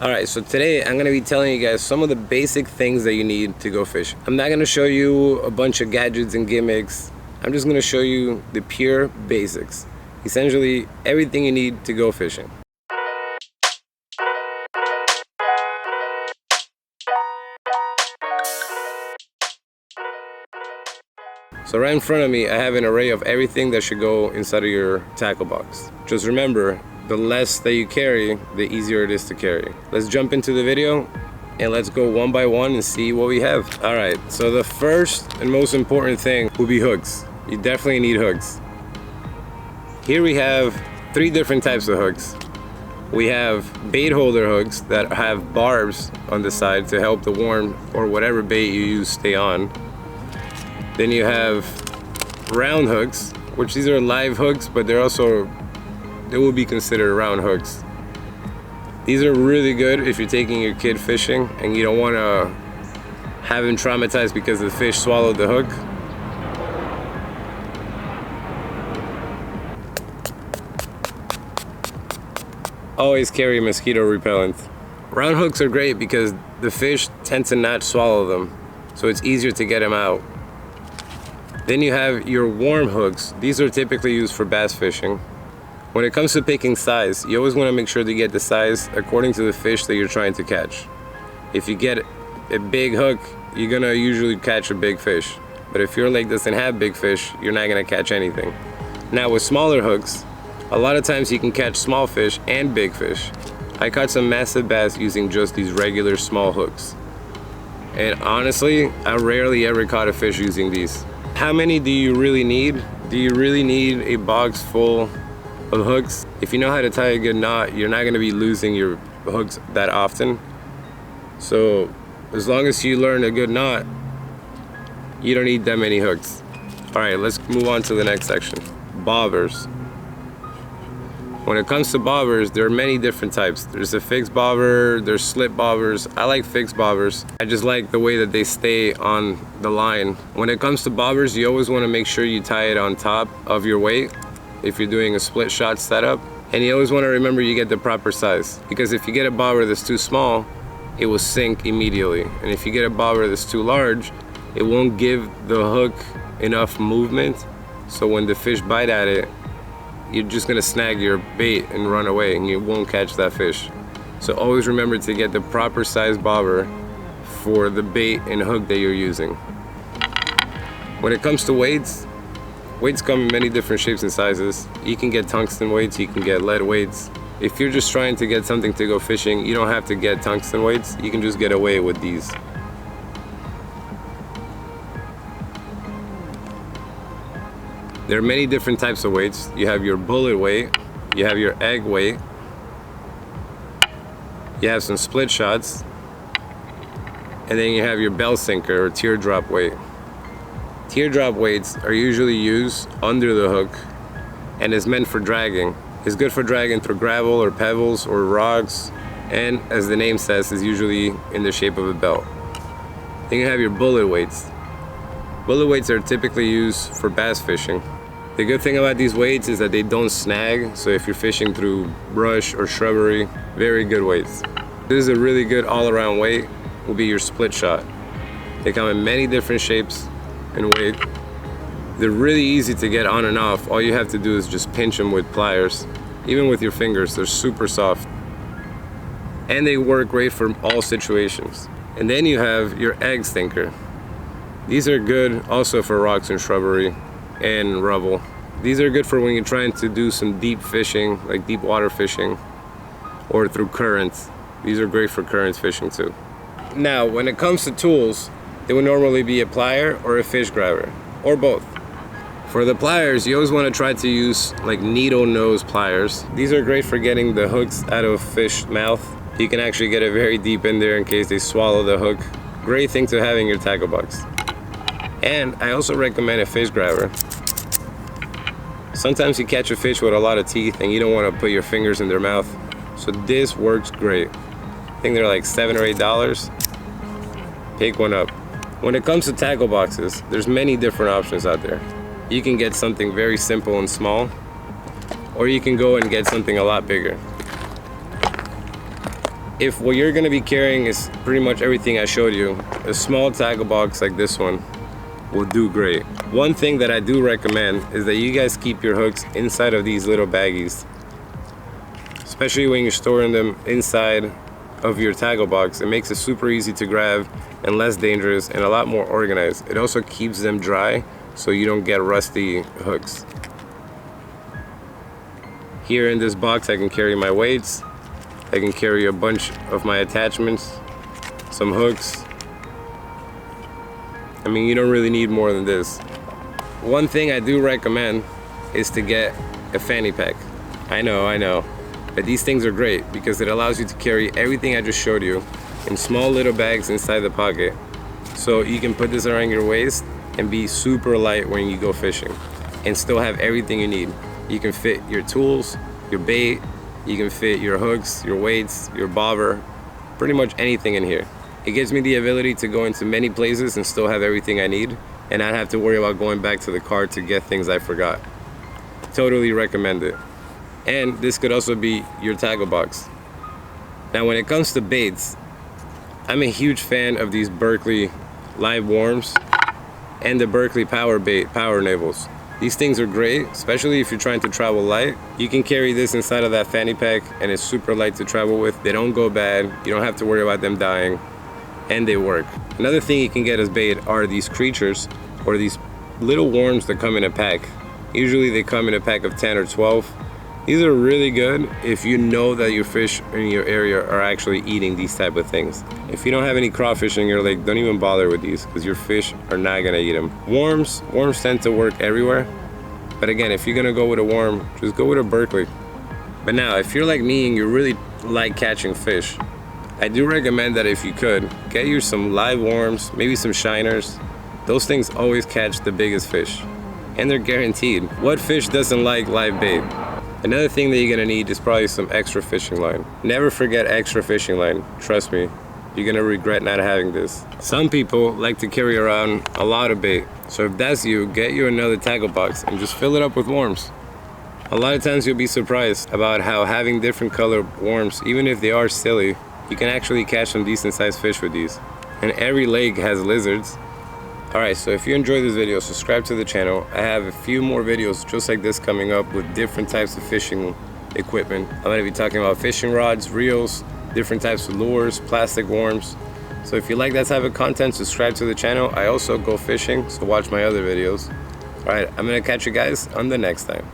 Alright, so today I'm going to be telling you guys some of the basic things that you need to go fishing. I'm not going to show you a bunch of gadgets and gimmicks. I'm just going to show you the pure basics. Essentially, everything you need to go fishing. So right in front of me, I have an array of everything that should go inside of your tackle box. Just remember, the less that you carry, the easier it is to carry. Let's jump into the video and let's go one by one and see what we have. All right, so the first and most important thing will be hooks. You definitely need hooks. Here we have 3 different types of hooks. We have bait holder hooks that have barbs on the side to help the worm or whatever bait you use stay on. Then you have round hooks, which these are live hooks, but they will be considered round hooks. These are really good if you're taking your kid fishing and you don't want to have him traumatized because the fish swallowed the hook. Always carry mosquito repellent. Round hooks are great because the fish tend to not swallow them, so it's easier to get them out. Then you have your worm hooks. These are typically used for bass fishing. When it comes to picking size, you always want to make sure to get the size according to the fish that you're trying to catch. If you get a big hook, you're gonna usually catch a big fish. But if your lake doesn't have big fish, you're not gonna catch anything. Now with smaller hooks, a lot of times you can catch small fish and big fish. I caught some massive bass using just these regular small hooks. And honestly, I rarely ever caught a fish using these. How many do you really need? Do you really need a box full of hooks? If you know how to tie a good knot, you're not gonna be losing your hooks that often. So as long as you learn a good knot, you don't need that many hooks. All right, let's move on to the next section. Bobbers. When it comes to bobbers, there are many different types. There's a fixed bobber, there's slip bobbers. I like fixed bobbers. I just like the way that they stay on the line. When it comes to bobbers, you always want to make sure you tie it on top of your weight if you're doing a split shot setup. And you always want to remember you get the proper size, because if you get a bobber that's too small, it will sink immediately. And if you get a bobber that's too large, it won't give the hook enough movement. So when the fish bite at it, you're just gonna snag your bait and run away and you won't catch that fish. So always remember to get the proper size bobber for the bait and hook that you're using. When it comes to weights, weights come in many different shapes and sizes. You can get tungsten weights, you can get lead weights. If you're just trying to get something to go fishing, you don't have to get tungsten weights, you can just get away with these. There are many different types of weights. You have your bullet weight, you have your egg weight, you have some split shots, and then you have your bell sinker or teardrop weight. Teardrop weights are usually used under the hook and is meant for dragging. It's good for dragging through gravel or pebbles or rocks, and as the name says, is usually in the shape of a belt. Then you have your bullet weights. Bullet weights are typically used for bass fishing. The good thing about these weights is that they don't snag, so if you're fishing through brush or shrubbery, very good weights. This is a really good all-around weight, will be your split shot. They come in many different shapes and weight. They're really easy to get on and off. All you have to do is just pinch them with pliers. Even with your fingers, they're super soft. And they work great for all situations. And then you have your egg sinker. These are good also for rocks and shrubbery and rubble. These are good for when you're trying to do some deep fishing, like deep water fishing, or through currents. These are great for currents fishing too. Now, when it comes to tools, they would normally be a plier or a fish grabber, or both. For the pliers, you always want to try to use like needle nose pliers. These are great for getting the hooks out of fish mouth. You can actually get it very deep in there in case they swallow the hook. Great thing to have in your tackle box. And I also recommend a fish grabber. Sometimes you catch a fish with a lot of teeth and you don't want to put your fingers in their mouth. So this works great. I think they're like $7 or $8. Pick one up. When it comes to tackle boxes, there's many different options out there. You can get something very simple and small, or you can go and get something a lot bigger. If what you're gonna be carrying is pretty much everything I showed you, a small tackle box like this one will do great. One thing that I do recommend is that you guys keep your hooks inside of these little baggies, especially when you're storing them inside of your tackle box. It makes it super easy to grab and less dangerous and a lot more organized. It also keeps them dry so you don't get rusty hooks. Here in this box I can carry my weights, I can carry a bunch of my attachments, some hooks. I mean, you don't really need more than this. One thing I do recommend is to get a fanny pack. I know, but these things are great because it allows you to carry everything I just showed you in small little bags inside the pocket. So you can put this around your waist and be super light when you go fishing and still have everything you need. You can fit your tools, your bait, you can fit your hooks, your weights, your bobber, pretty much anything in here. It gives me the ability to go into many places and still have everything I need and not have to worry about going back to the car to get things I forgot. Totally recommend it. And this could also be your tackle box. Now when it comes to baits, I'm a huge fan of these Berkley live worms and the Berkley power bait power nibbles. These things are great, especially if you're trying to travel light. You can carry this inside of that fanny pack and it's super light to travel with. They don't go bad, you don't have to worry about them dying, and they work. Another thing you can get as bait are these creatures or these little worms that come in a pack. Usually they come in a pack of 10 or 12. These are really good if you know that your fish in your area are actually eating these type of things. If you don't have any crawfish in your lake, don't even bother with these because your fish are not gonna eat them. Worms tend to work everywhere. But again, if you're gonna go with a worm, just go with a Berkley. But now, if you're like me and you really like catching fish, I do recommend that if you could, get you some live worms, maybe some shiners. Those things always catch the biggest fish. And they're guaranteed. What fish doesn't like live bait? Another thing that you're gonna need is probably some extra fishing line. Never forget extra fishing line. Trust me, you're gonna regret not having this. Some people like to carry around a lot of bait. So if that's you, get you another tackle box and just fill it up with worms. A lot of times you'll be surprised about how having different colored worms, even if they are silly, you can actually catch some decent sized fish with these. And every lake has lizards. Alright, so if you enjoyed this video, subscribe to the channel. I have a few more videos just like this coming up with different types of fishing equipment. I'm going to be talking about fishing rods, reels, different types of lures, plastic worms. So if you like that type of content, subscribe to the channel. I also go fishing, so watch my other videos. Alright, I'm going to catch you guys on the next time.